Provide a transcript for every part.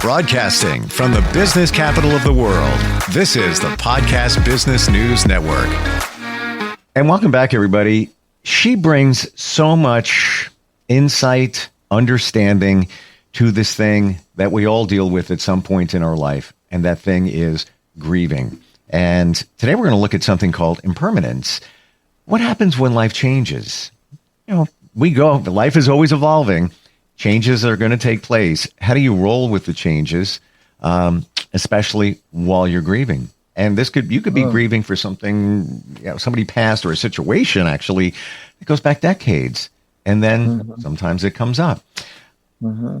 Broadcasting from the business capital of the world, this is the Podcast Business News Network. And welcome back, everybody. She brings so much insight, understanding to this thing that we all deal with at some point in our life, and that thing is grieving. And today we're going to look at something called impermanence. What happens when life changes? Life is always evolving. Changes are going to take place. How do you roll with the changes, especially while you're grieving? And you could be grieving for something, somebody passed, or a situation actually that goes back decades. And then sometimes it comes up.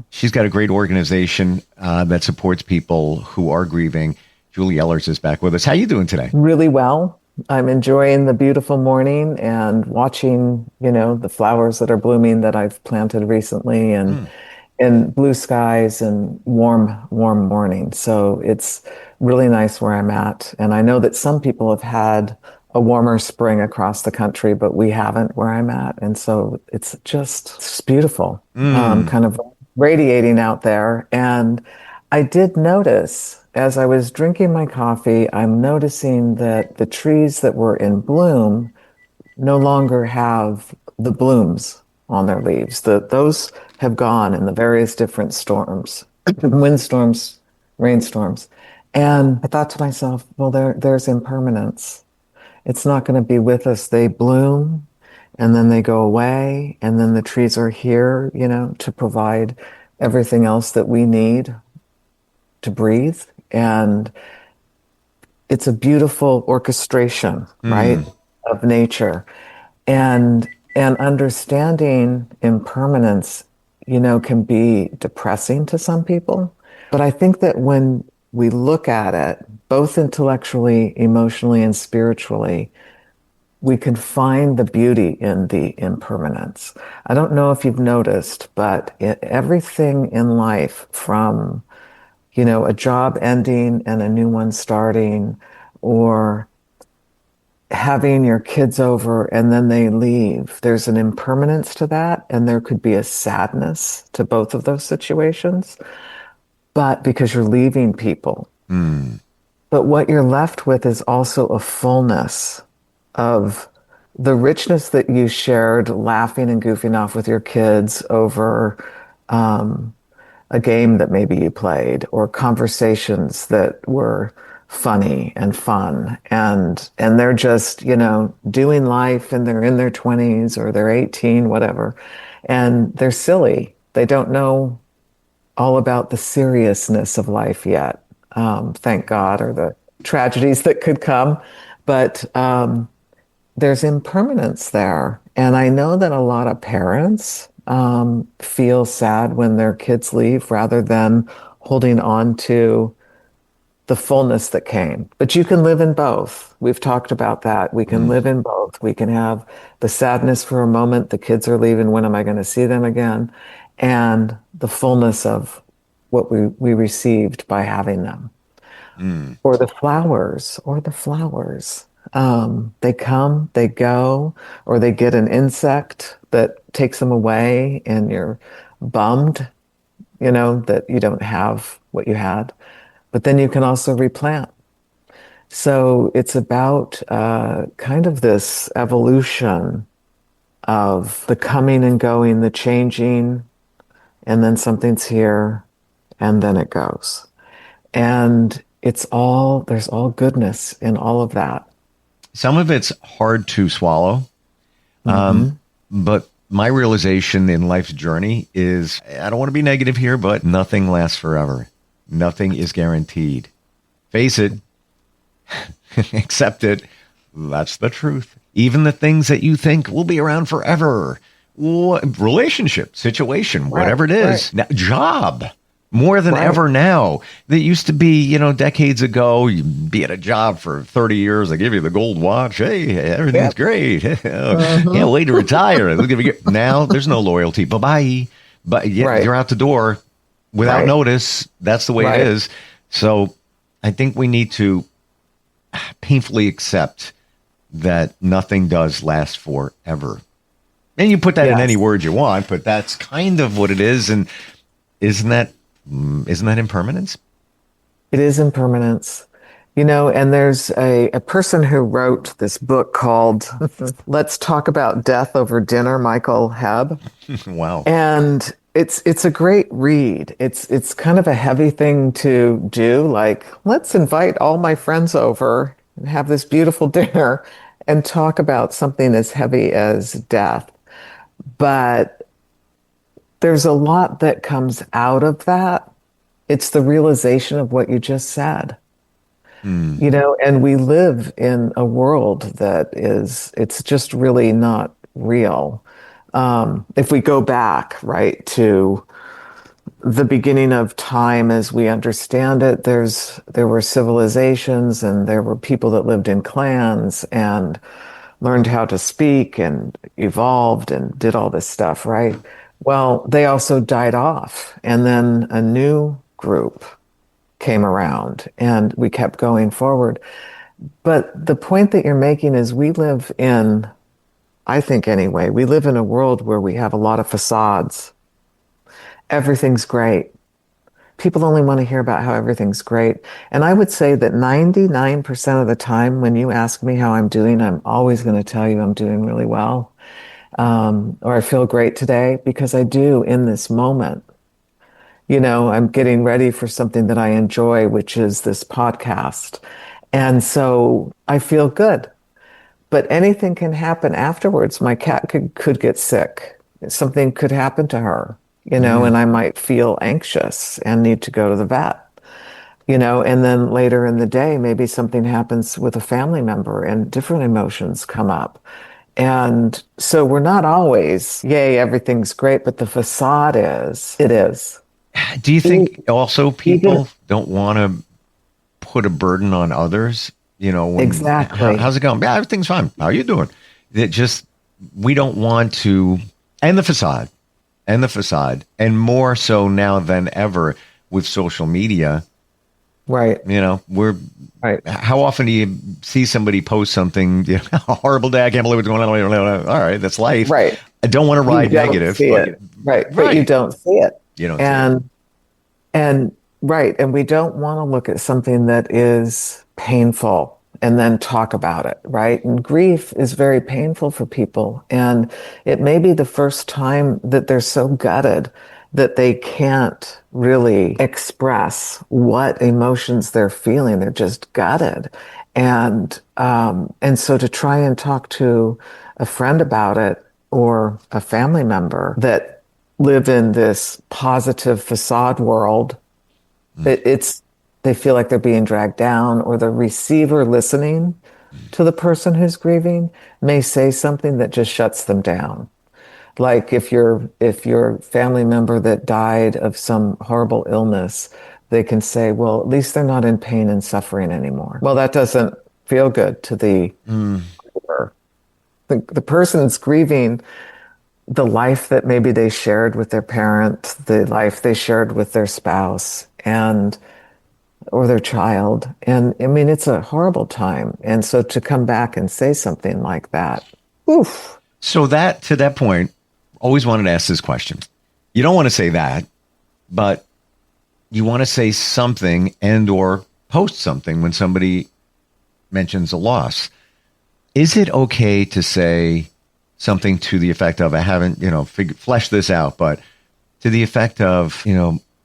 She's got a great organization that supports people who are grieving. Julie Ehlers is back with us. How are you doing today? Really well. I'm enjoying the beautiful morning and watching, the flowers that are blooming that I've planted recently, and blue skies and warm mornings. So it's really nice where I'm at. And I know that some people have had a warmer spring across the country, but we haven't where I'm at. And so it's beautiful, kind of radiating out there. And I did notice, as I was drinking my coffee, I'm noticing that the trees that were in bloom no longer have the blooms on their leaves. Those have gone in the various different storms, windstorms, rainstorms. And I thought to myself, well, there's impermanence. It's not going to be with us. They bloom and then they go away, and then the trees are here, to provide everything else that we need to breathe. And it's a beautiful orchestration, right, of nature. And understanding impermanence, can be depressing to some people. But I think that when we look at it, both intellectually, emotionally, and spiritually, we can find the beauty in the impermanence. I don't know if you've noticed, but everything in life, from a job ending and a new one starting, or having your kids over and then they leave, there's an impermanence to that, and there could be a sadness to both of those situations, but because you're leaving people. But what you're left with is also a fullness of the richness that you shared, laughing and goofing off with your kids over a game that maybe you played, or conversations that were funny and fun, and they're just, doing life, and they're in their 20s or they're 18, whatever, and they're silly. They don't know all about the seriousness of life yet, thank God, or the tragedies that could come. But there's impermanence there. And I know that a lot of parents feel sad when their kids leave, rather than holding on to the fullness that came. But you can live in both. We've talked about that. We can live in both. We can have the sadness for a moment, the kids are leaving, when am I going to see them again? And the fullness of what we received by having them. Or the flowers. They come, they go, or they get an insect that takes them away, and you're bummed, that you don't have what you had. But then you can also replant. So it's about kind of this evolution of the coming and going, the changing, and then something's here, and then it goes. And there's all goodness in all of that. Some of it's hard to swallow. But my realization in life's journey is, I don't want to be negative here, but nothing lasts forever. Nothing is guaranteed. Face it, accept it. That's the truth. Even the things that you think will be around forever, relationship, situation, whatever it is, now, job, more than ever now. That used to be, decades ago, you'd be at a job for 30 years. They give you the gold watch. Hey, everything's great. Can't wait to retire. Now there's no loyalty. Bye-bye. But you're out the door without notice. That's the way it is. So I think we need to painfully accept that nothing does last forever. And you put that in any word you want, but that's kind of what it is. And isn't that Isn't that impermanence? It is impermanence. And there's a person who wrote this book called Let's Talk About Death Over Dinner, Michael Hebb. Wow. And it's a great read. It's kind of a heavy thing to do, like, let's invite all my friends over and have this beautiful dinner and talk about something as heavy as death. But there's a lot that comes out of that. It's the realization of what you just said. And we live in a world that it's just really not real. If we go back, right, to the beginning of time as we understand it, there were civilizations and there were people that lived in clans and learned how to speak and evolved and did all this stuff, right? Well, they also died off, and then a new group came around and we kept going forward. But the point that you're making is I think anyway, we live in a world where we have a lot of facades. Everything's great. People only want to hear about how everything's great. And I would say that 99% of the time when you ask me how I'm doing, I'm always going to tell you I'm doing really well. Or I feel great today, because I do in this moment. I'm getting ready for something that I enjoy, which is this podcast. And so I feel good. But anything can happen afterwards. My cat could get sick. Something could happen to her, and I might feel anxious and need to go to the vet, and then later in the day, maybe something happens with a family member and different emotions come up. And so we're not always, yay, everything's great, but the facade it is. Do you think also people don't want to put a burden on others? Exactly. How's it going? Yeah, everything's fine. How are you doing? We don't want to, and the facade, and more so now than ever with social media. Right. Right. How often do you see somebody post something, a horrible day, I can't believe what's going on. All right, that's life. Right. I don't want to ride negative. Right. But you don't see it. You don't see it. And right. And we don't want to look at something that is painful and then talk about it, right? And grief is very painful for people. And it may be the first time that they're so gutted that they can't really express what emotions they're feeling. They're just gutted. And so to try and talk to a friend about it, or a family member that live in this positive facade world, they feel like they're being dragged down, or the receiver listening to the person who's grieving may say something that just shuts them down. Like if your family member that died of some horrible illness, they can say, well, at least they're not in pain and suffering anymore. Well, that doesn't feel good to the griever. The person's grieving the life that maybe they shared with their parent, the life they shared with their spouse or their child. And I mean, it's a horrible time. And so to come back and say something like that, oof. So to that point, always wanted to ask this question. You don't want to say that, but you want to say something and or post something when somebody mentions a loss. Is it okay to say something to the effect of, I haven't, fleshed this out, but to the effect of,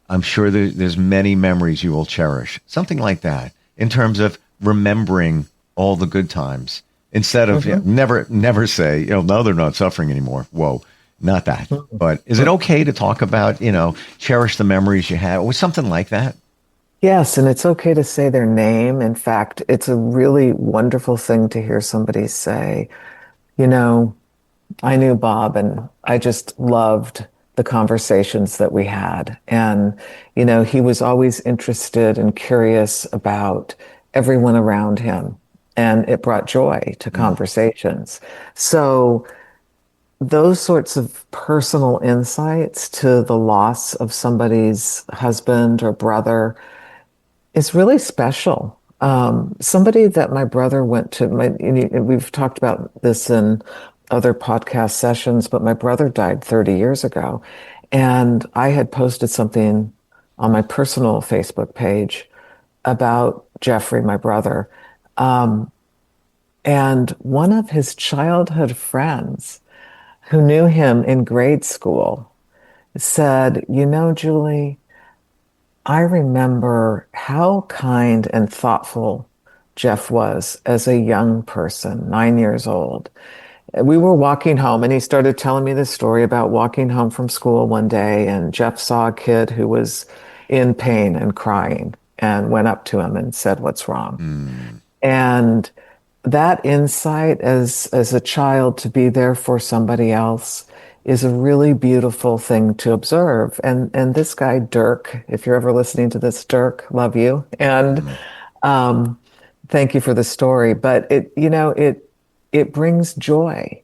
I'm sure there's many memories you will cherish. Something like that, in terms of remembering all the good times, instead of never say, no, they're not suffering anymore. Whoa, not that. But is it okay to talk about, cherish the memories you had, or something like that? Yes, and it's okay to say their name. In fact, it's a really wonderful thing to hear somebody say, I knew Bob and I just loved the conversations that we had. And, he was always interested and curious about everyone around him. And it brought joy to conversations. So those sorts of personal insights to the loss of somebody's husband or brother is really special. Somebody that my brother went to, we've talked about this in other podcast sessions, but my brother died 30 years ago. And I had posted something on my personal Facebook page about Jeffrey, my brother. And one of his childhood friends who knew him in grade school said, you know, Julie, I remember how kind and thoughtful Jeff was as a young person, 9 years old. We were walking home, and he started telling me this story about walking home from school one day, and Jeff saw a kid who was in pain and crying and went up to him and said, "What's wrong?" And that insight as a child to be there for somebody else is a really beautiful thing to observe. And this guy, Dirk, if you're ever listening to this, Dirk, love you. And thank you for the story. But it brings joy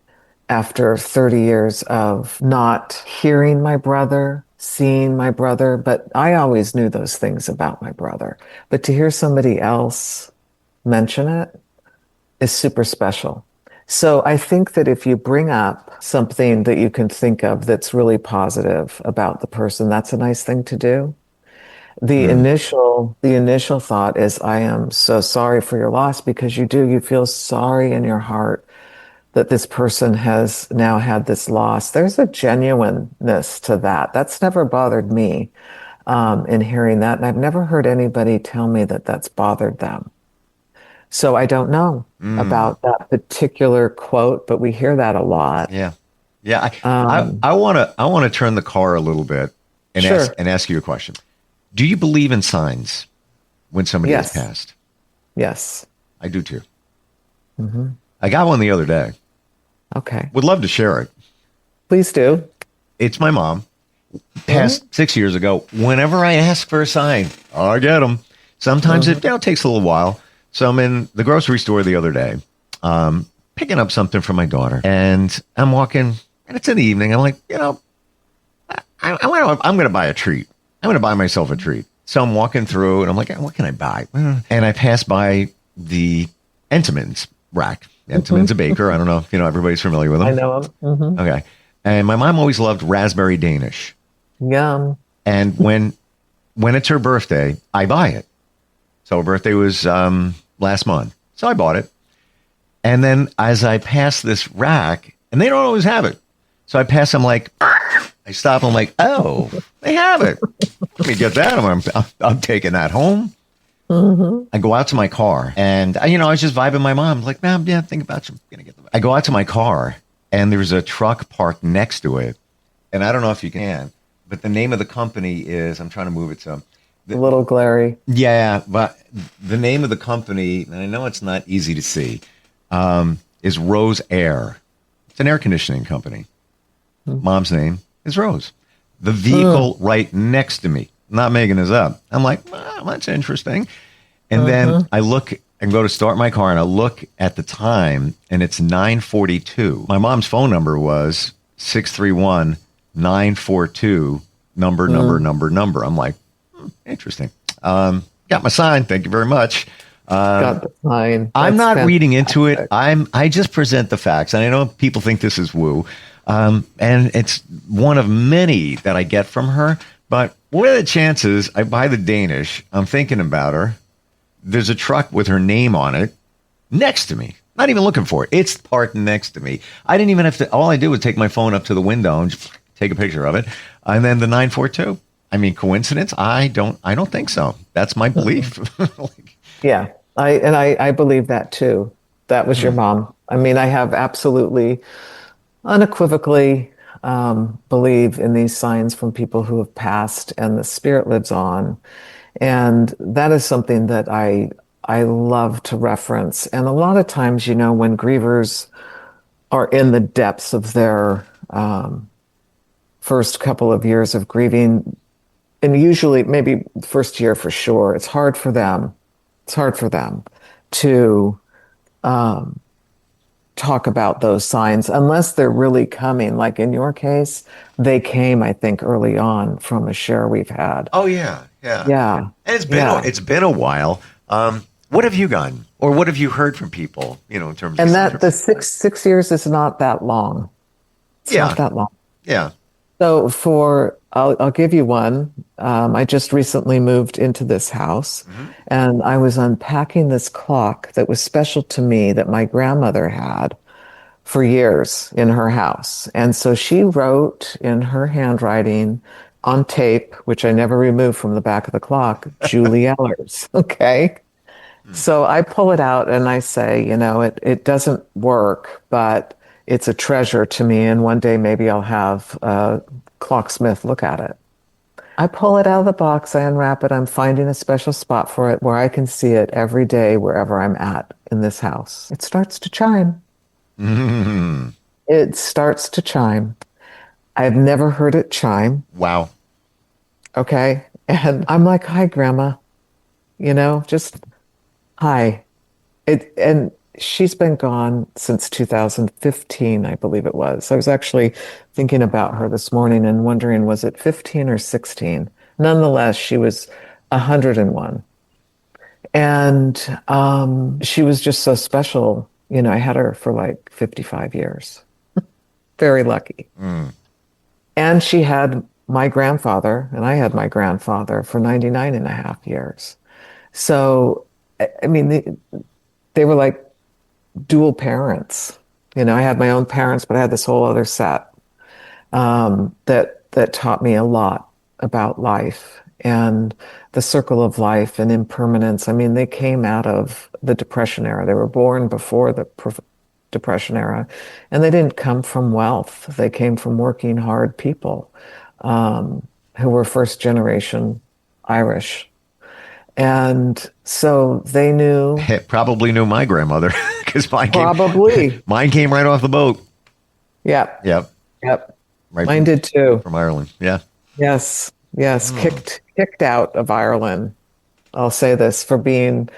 after 30 years of not hearing my brother, seeing my brother, but I always knew those things about my brother. But to hear somebody else mention it is super special. So I think that if you bring up something that you can think of that's really positive about the person, that's a nice thing to do. The initial thought is, I am so sorry for your loss, because you feel sorry in your heart that this person has now had this loss. There's a genuineness to that. That's never bothered me in hearing that. And I've never heard anybody tell me that that's bothered them. So I don't know about that particular quote, but we hear that a lot. Yeah. Yeah. I want to turn the car a little bit and Sure. ask you a question. Do you believe in signs when somebody has Yes. passed? Yes. I do too. I got one the other day. Okay. Would love to share it. Please do. It's my mom. Passed 6 years ago. Whenever I ask for a sign, I get them. Sometimes it takes a little while. So I'm in the grocery store the other day, picking up something for my daughter, and I'm walking, and it's in the evening. I'm like, I'm going to buy a treat. I'm going to buy myself a treat. So I'm walking through, and I'm like, what can I buy? And I pass by the Entenmann's rack. Entenmann's a baker. I don't know if everybody's familiar with them. I know them. Okay. And my mom always loved raspberry Danish. Yum. And when it's her birthday, I buy it. So her birthday was last month. So I bought it. And then as I pass this rack, and they don't always have it. So I pass them like, I stop. I'm like, oh, they have it. Let me get that. I'm taking that home. I go out to my car, and I was just vibing my mom. Like, ma'am, yeah, think about you. I'm gonna get them. I go out to my car, and there's a truck parked next to it. And I don't know if you can, but the name of the company is, I'm trying to move it some. A little glary. Yeah, but the name of the company, and I know it's not easy to see, is Rose Air. It's an air conditioning company. Mom's name is Rose. The vehicle right next to me. Not making this up. I'm like, that's interesting. And then I look and go to start my car, and I look at the time, and it's 9:42. My mom's phone number was 631-942, number. I'm like, interesting. Got my sign. Thank you very much. Got the sign. I'm That's not fantastic. reading into it. I just present the facts. And I know people think this is woo. And it's one of many that I get from her. But what are the chances I buy the Danish? I'm thinking about her. There's a truck with her name on it next to me. Not even looking for it. It's parked next to me. I didn't even have to. All I did was take my phone up to the window and just take a picture of it. And then the 942. I mean, coincidence? I don't think so. That's my belief. Yeah, I believe that too. That was your mom. I mean, I have absolutely, unequivocally believe in these signs from people who have passed, and the spirit lives on. And that is something that I love to reference. And a lot of times, when grievers are in the depths of their first couple of years of grieving, and usually maybe first year for sure, it's hard for them to talk about those signs unless they're really coming. Like in your case, they came, I think, early on from a share we've had. Oh, yeah. Yeah. And it's been a while. What have you gotten, or what have you heard from people, in terms And of that the six years is not that long. It's not that long. Yeah. So I'll give you one. I just recently moved into this house, and I was unpacking this clock that was special to me that my grandmother had for years in her house. And so she wrote in her handwriting on tape, which I never removed from the back of the clock, Julie Ehlers. Okay. So I pull it out and I say, it doesn't work, but it's a treasure to me. And one day maybe I'll have a clocksmith look at it. I pull it out of the box, I unwrap it, I'm finding a special spot for it where I can see it every day wherever I'm at in this house. It starts to chime. It starts to chime. I've never heard it chime. Wow. Okay. And I'm like, hi, Grandma, just hi. And she's been gone since 2015, I believe it was. I was actually thinking about her this morning and wondering, was it 15 or 16? Nonetheless, she was 101. And she was just so special. I had her for like 55 years. Very lucky. And she had my grandfather, and I had my grandfather for 99 and a half years. So, I mean, they were like dual parents. I had my own parents, but I had this whole other set that taught me a lot about life and the circle of life and impermanence. I mean, they came out of the Depression era. They were born before the Depression era, and they didn't come from wealth. They came from working hard people who were first generation Irish. And so they knew. Probably knew my grandmother because mine came right off the boat. Yep. Right. Mine did too. From Ireland. Yeah. Yes. Kicked out of Ireland. I'll say this, for being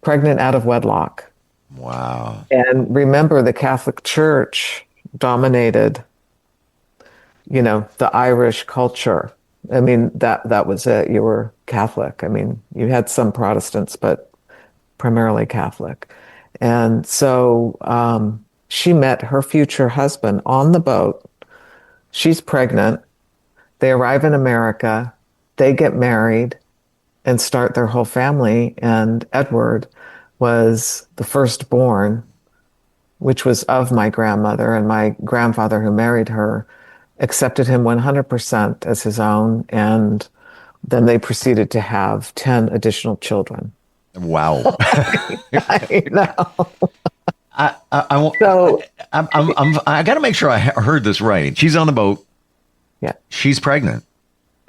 pregnant out of wedlock. Wow. And remember, the Catholic Church dominated, the Irish culture. I mean, that was it. You were Catholic. I mean, you had some Protestants, but primarily Catholic. And so she met her future husband on the boat. She's pregnant. They arrive in America. They get married and start their whole family. And Edward was the firstborn, which was of my grandmother, and my grandfather who married her accepted him 100% as his own, and then they proceeded to have 10 additional children. Wow. I know. I got to make sure I heard this right. She's on the boat. Yeah. She's pregnant.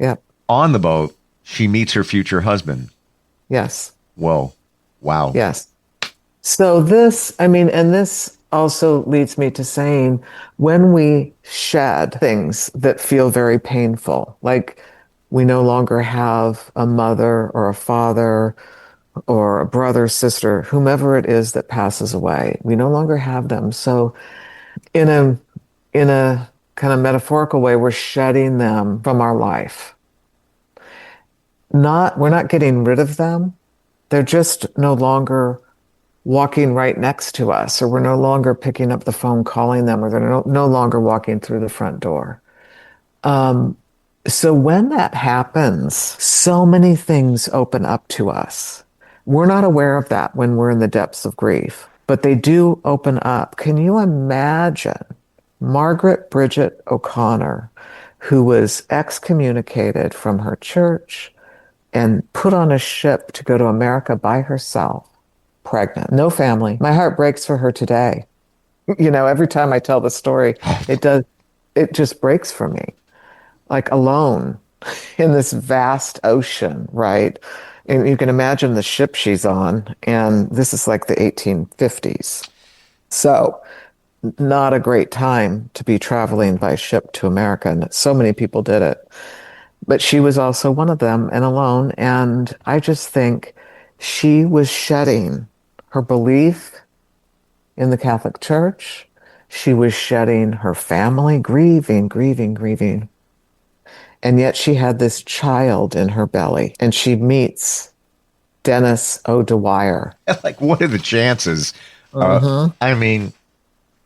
Yeah. On the boat, she meets her future husband. Yes. Whoa. Wow. Yes. So this also leads me to saying, when we shed things that feel very painful, like we no longer have a mother or a father or a brother, sister, whomever it is that passes away, we no longer have them. So in a kind of metaphorical way, we're shedding them from our life. We're not getting rid of them. They're just no longer walking right next to us, or we're no longer picking up the phone calling them, or they're no longer walking through the front door. So when that happens, so many things open up to us. We're not aware of that when we're in the depths of grief, but they do open up. Can you imagine Margaret Bridget O'Connor, who was excommunicated from her church and put on a ship to go to America by herself, pregnant, no family? My heart breaks for her today. Every time I tell the story, it just breaks for me. Like, alone in this vast ocean, right? And you can imagine the ship she's on, and this is like the 1850s. So not a great time to be traveling by ship to America, and so many people did it. But she was also one of them, and alone. And I just think she was shedding her belief in the Catholic Church. She was shedding her family, grieving. And yet she had this child in her belly, and she meets Dennis O'Dwyer. Like, what are the chances? I mean,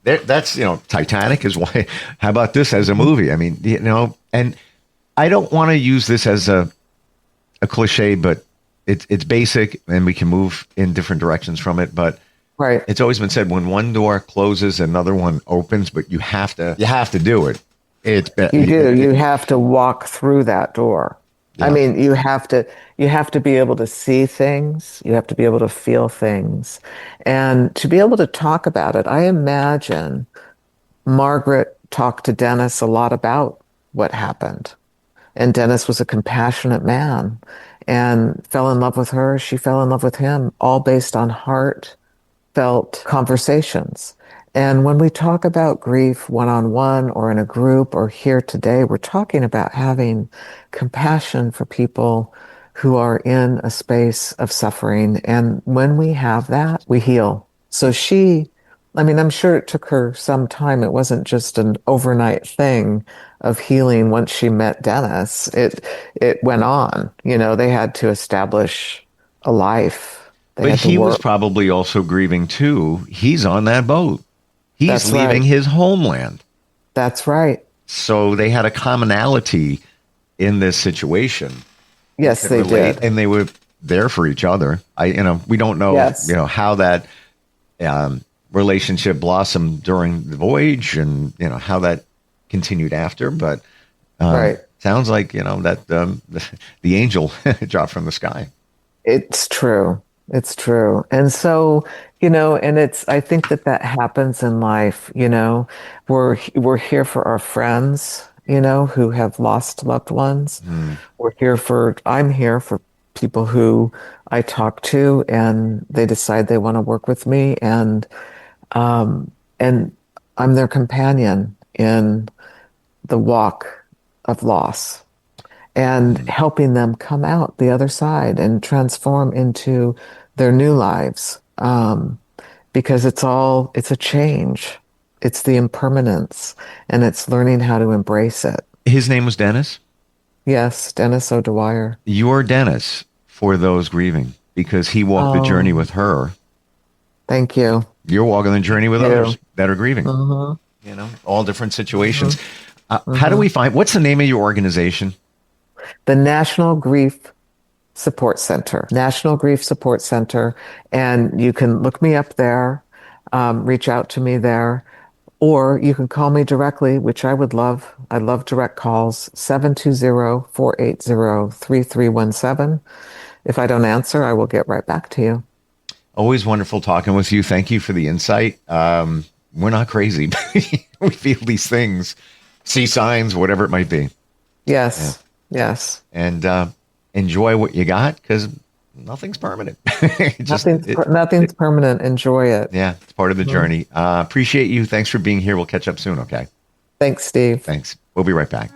that's, Titanic is why. How about this as a movie? I mean, and I don't want to use this as a a cliche, but it's basic, and we can move in different directions from it. But Right. it's always been said, when one door closes, another one opens, but you have to do it. You do. You have to walk through that door. Yeah. I mean, you have to be able to see things. You have to be able to feel things, and to be able to talk about it. I imagine Margaret talked to Dennis a lot about what happened. And Dennis was a compassionate man and fell in love with her. She fell in love with him, all based on heartfelt conversations. And when we talk about grief one-on-one or in a group or here today, we're talking about having compassion for people who are in a space of suffering. And when we have that, we heal. So I'm sure it took her some time. It wasn't just an overnight thing of healing once she met Dennis. It went on. They had to establish a life. But he was probably also grieving too. He's on that boat. He's That's leaving right. his homeland. That's right. So they had a commonality in this situation. Yes, they did. And they were there for each other. We don't know, Yes. how that relationship blossomed during the voyage, and how that continued after. But Right. sounds like that the angel dropped from the sky. It's true. It's true. And so, I think that happens in life. We're here for our friends, who have lost loved ones. I'm here for people who I talk to and they decide they want to work with me, and I'm their companion in the walk of loss, and helping them come out the other side and transform into their new lives. Because it's a change. It's the impermanence, and it's learning how to embrace it. His name was Dennis? Yes, Dennis O'Dwyer. You're Dennis for those grieving, because he walked the journey with her. Thank you. You're walking the journey with Thank you. others that are grieving. Mm-hmm. All different situations. How do we what's the name of your organization? The National Grief Support Center. National Grief Support Center. And you can look me up there, reach out to me there, or you can call me directly, which I would love. I love direct calls, 720-480-3317. If I don't answer, I will get right back to you. Always wonderful talking with you. Thank you for the insight. We're not crazy. We feel these things, see signs, whatever it might be. Yes. Yeah. Yes. And enjoy what you got, because nothing's permanent. Nothing's permanent. Enjoy it. Yeah, it's part of the journey. Appreciate you. Thanks for being here. We'll catch up soon, okay? Thanks, Steve. Thanks. We'll be right back.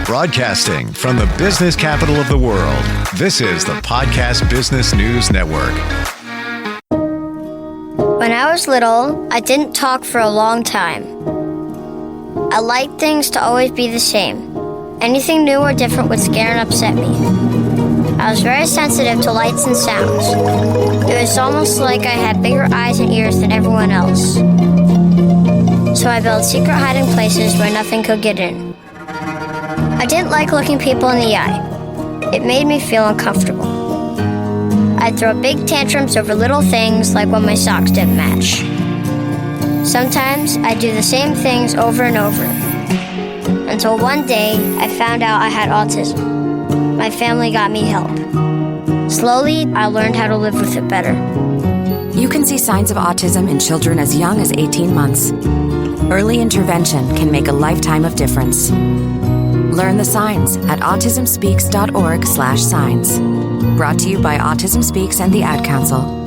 Broadcasting from the business capital of the world, this is the Podcast Business News Network. When I was little, I didn't talk for a long time. I liked things to always be the same. Anything new or different would scare and upset me. I was very sensitive to lights and sounds. It was almost like I had bigger eyes and ears than everyone else. So I built secret hiding places where nothing could get in. I didn't like looking people in the eye. It made me feel uncomfortable. I'd throw big tantrums over little things, like when my socks didn't match. Sometimes I'd do the same things over and over. Until one day, I found out I had autism. My family got me help. Slowly, I learned how to live with it better. You can see signs of autism in children as young as 18 months. Early intervention can make a lifetime of difference. Learn the signs at autismspeaks.org/signs. Brought to you by Autism Speaks and the Ad Council.